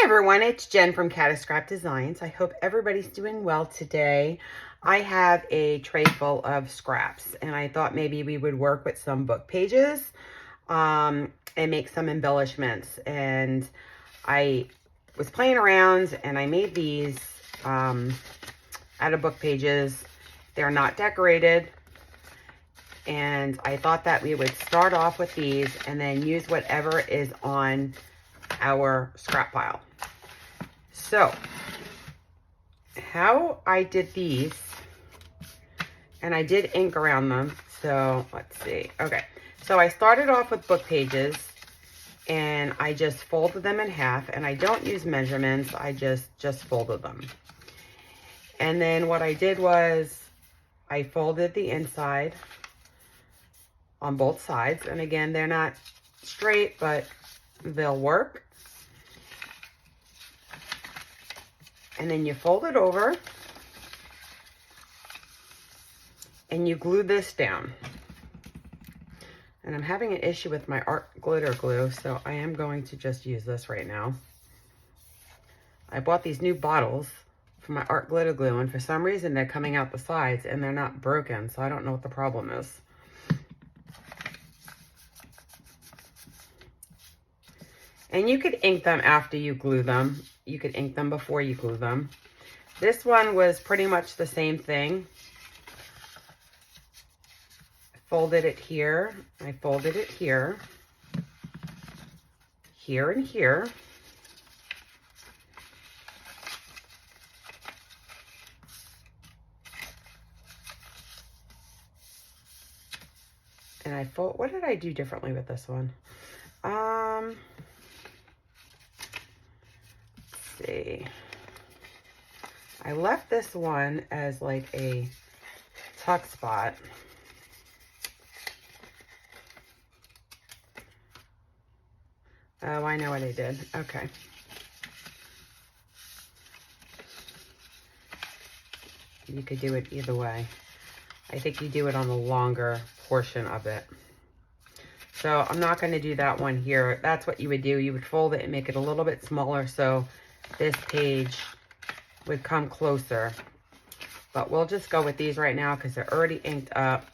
everyone, it's Jen from Scrap Designs. I hope everybody's doing well today. I have a tray full of scraps and I thought maybe we would work with some book pages and make some embellishments. And I was playing around and I made these out of book pages. They're not decorated. And I thought that we would start off with these and then use whatever is on our scrap pile. So how I did these, and I did ink around them. So let's see. Okay, so I started off with book pages and I just folded them in half, and I don't use measurements. I just folded them. And then what I did was I folded the inside on both sides. And again, they're not straight, but they'll work. And then you fold it over and you glue this down. And I'm having an issue with my art glitter glue, so I am going to just use this right now. I bought these new bottles for my art glitter glue, and for some reason they're coming out the sides and they're not broken, so I don't know what the problem is. And you could ink them after you glue them. You could ink them before you glue them. This one was pretty much the same thing. I folded it here. I folded it here. Here and here. And I fold, what did I do differently with this one? See, I left this one as like a tuck spot. Oh, I know what I did. Okay. You could do it either way. I think you do it on the longer portion of it. So I'm not going to do that one here. That's what you would do. You would fold it and make it a little bit smaller so this page would come closer. But we'll just go with these right now because they're already inked up.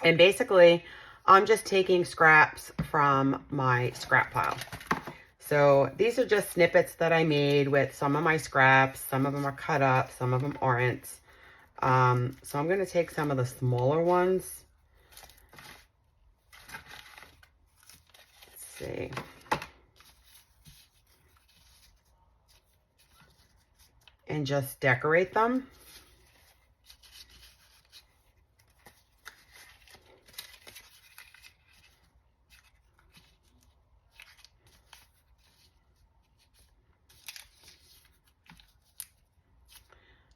And basically, I'm just taking scraps from my scrap pile. So these are just snippets that I made with some of my scraps. Some of them are cut up, some of them aren't. So I'm going to take some of the smaller ones. Let's see. And just decorate them.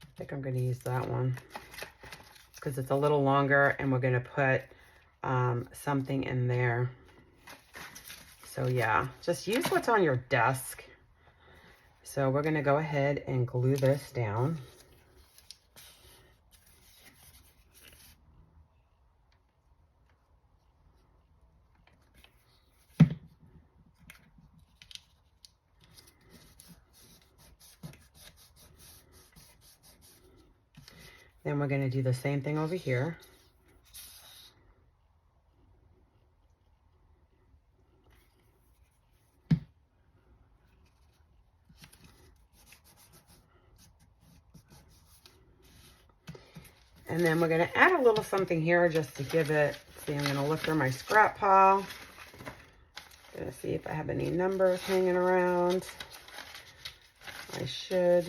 I think I'm going to use that one because it's a little longer and we're going to put something in there. So yeah, just use what's on your desk. So we're going to go ahead and glue this down. Then we're going to do the same thing over here. And then we're going to add a little something here just to give it, see, I'm going to look through my scrap pile. Going to see if I have any numbers hanging around. I should.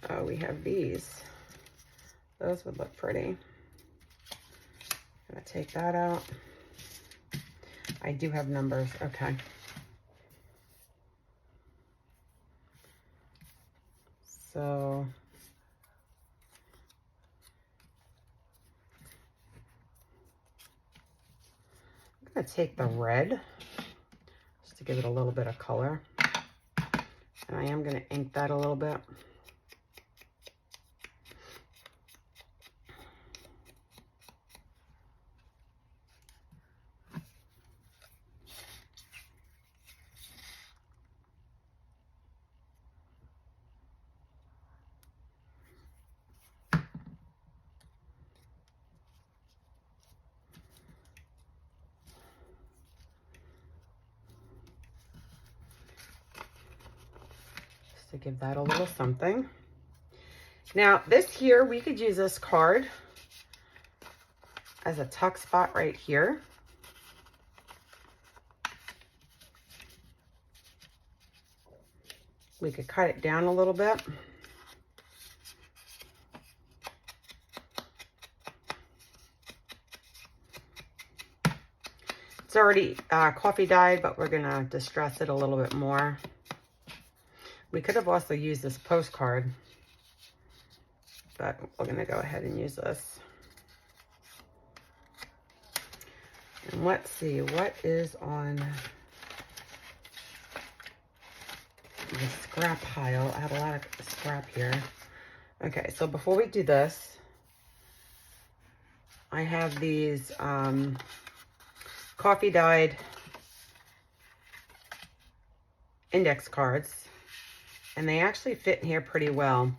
Oh, we have these. Those would look pretty. Gonna take that out. I do have numbers, okay. So I'm gonna take the red just to give it a little bit of color. And I am gonna ink that a little bit. just to give that a little something. Now this here, we could use this card as a tuck spot right here. We could cut it down a little bit. It's already coffee dyed, but we're gonna distress it a little bit more. We could have also used this postcard, but we're gonna go ahead and use this. And let's see, what is on the scrap pile? I have a lot of scrap here. Okay, so before we do this, I have these coffee dyed index cards, and they actually fit in here pretty well.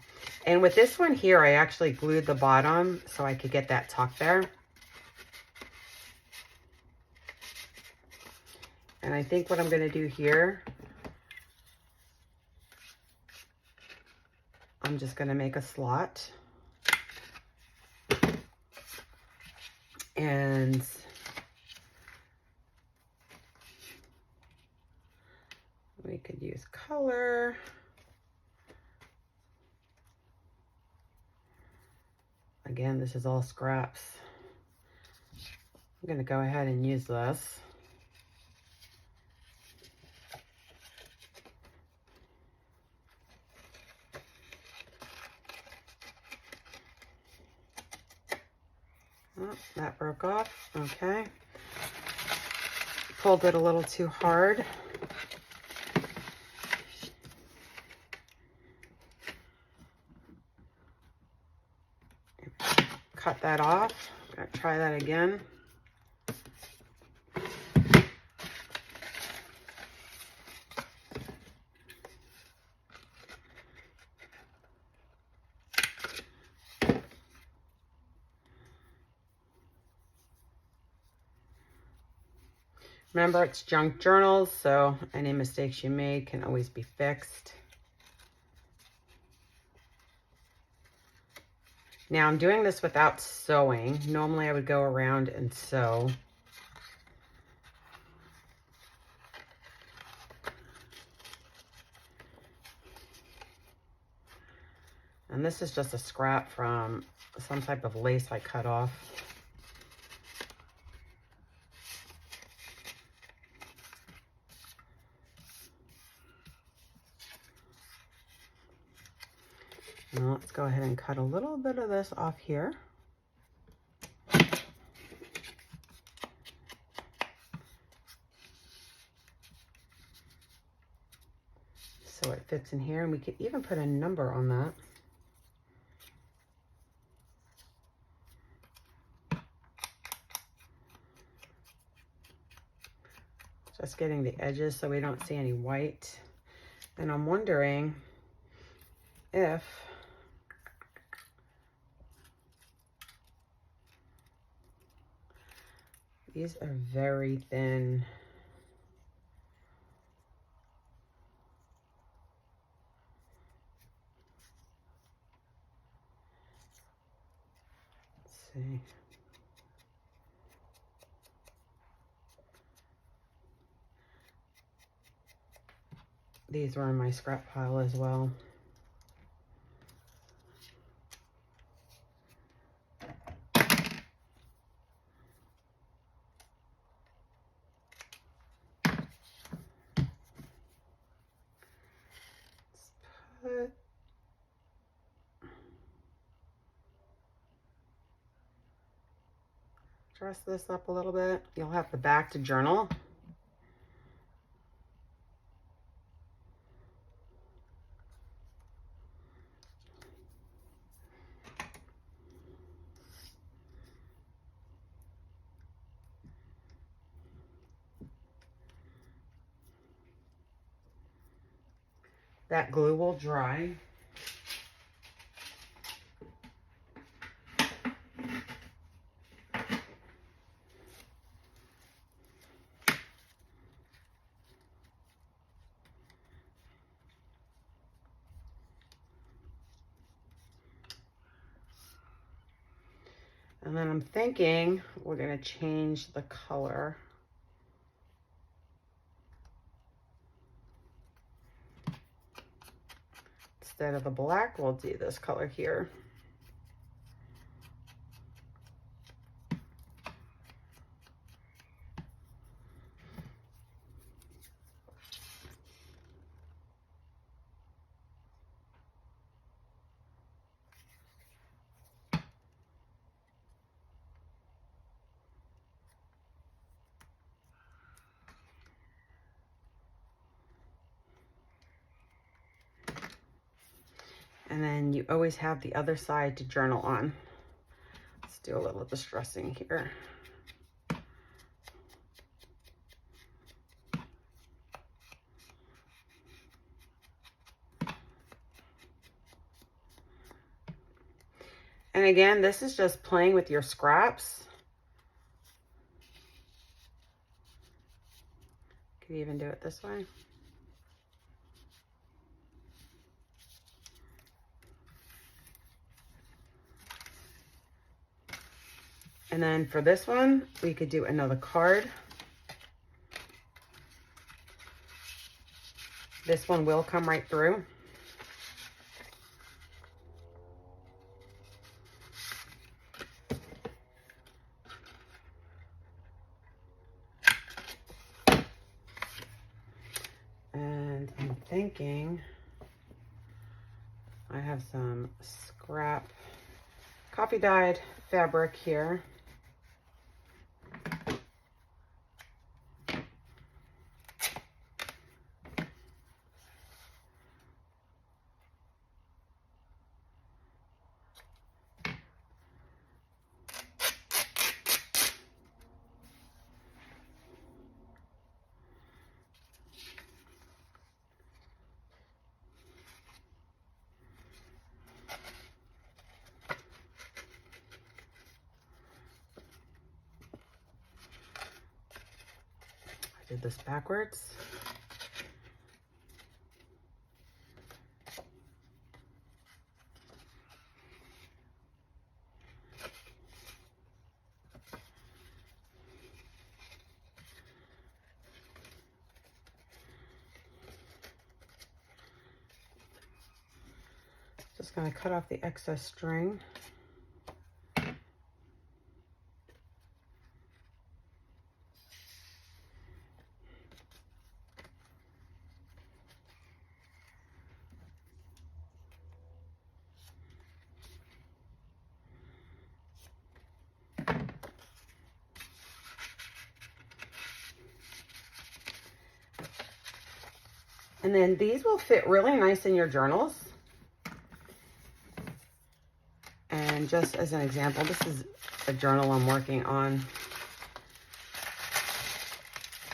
And with this one here, I actually glued the bottom so I could get that tuck there. And I think what I'm going to do here, I'm just going to make a slot. And we could use color. Again, this is all scraps. I'm going to go ahead and use this. Oh, that broke off. Okay. Pulled it a little too hard. Cut that off. I'm going to try that again. Remember, it's junk journals, so any mistakes you make can always be fixed. Now, I'm doing this without sewing. Normally, I would go around and sew. And this is just a scrap from some type of lace I cut off. Now let's go ahead and cut a little bit of this off here. So it fits in here, and we could even put a number on that. Just getting the edges so we don't see any white. And I'm wondering if these are very thin. Let's see. These were in my scrap pile as well. Dress this up a little bit. You'll have the back to journal. That glue will dry. And then I'm thinking we're gonna change the color. Instead of the black, we'll do this color here. And then you always have the other side to journal on. Let's do a little distressing here. And again, this is just playing with your scraps. Could even do it this way. And then for this one, we could do another card. This one will come right through. And I'm thinking I have some scrap coffee dyed fabric here. Did this backwards. Just going to cut off the excess string. And then these will fit really nice in your journals. And just as an example, this is a journal I'm working on.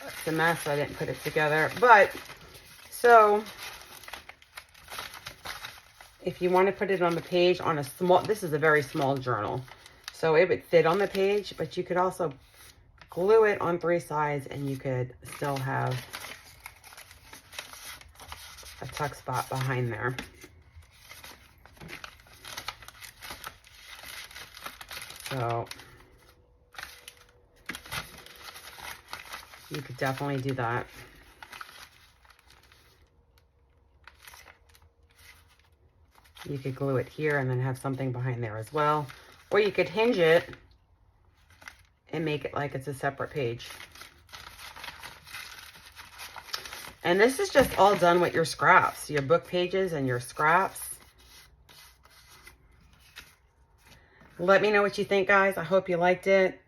It's a mess, I didn't put it together. But, so, if you want to put it on the page on a small, this is a very small journal. So it would fit on the page, but you could also glue it on 3 sides and you could still have a tuck spot behind there. So you could definitely do that. You could glue it here and then have something behind there as well. Or you could hinge it and make it like it's a separate page. And this is just all done with your scraps, your book pages and your scraps. Let me know what you think, guys. I hope you liked it.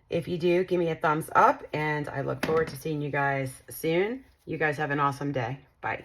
If you do, give me a thumbs up, and I look forward to seeing you guys soon. You guys have an awesome day. Bye.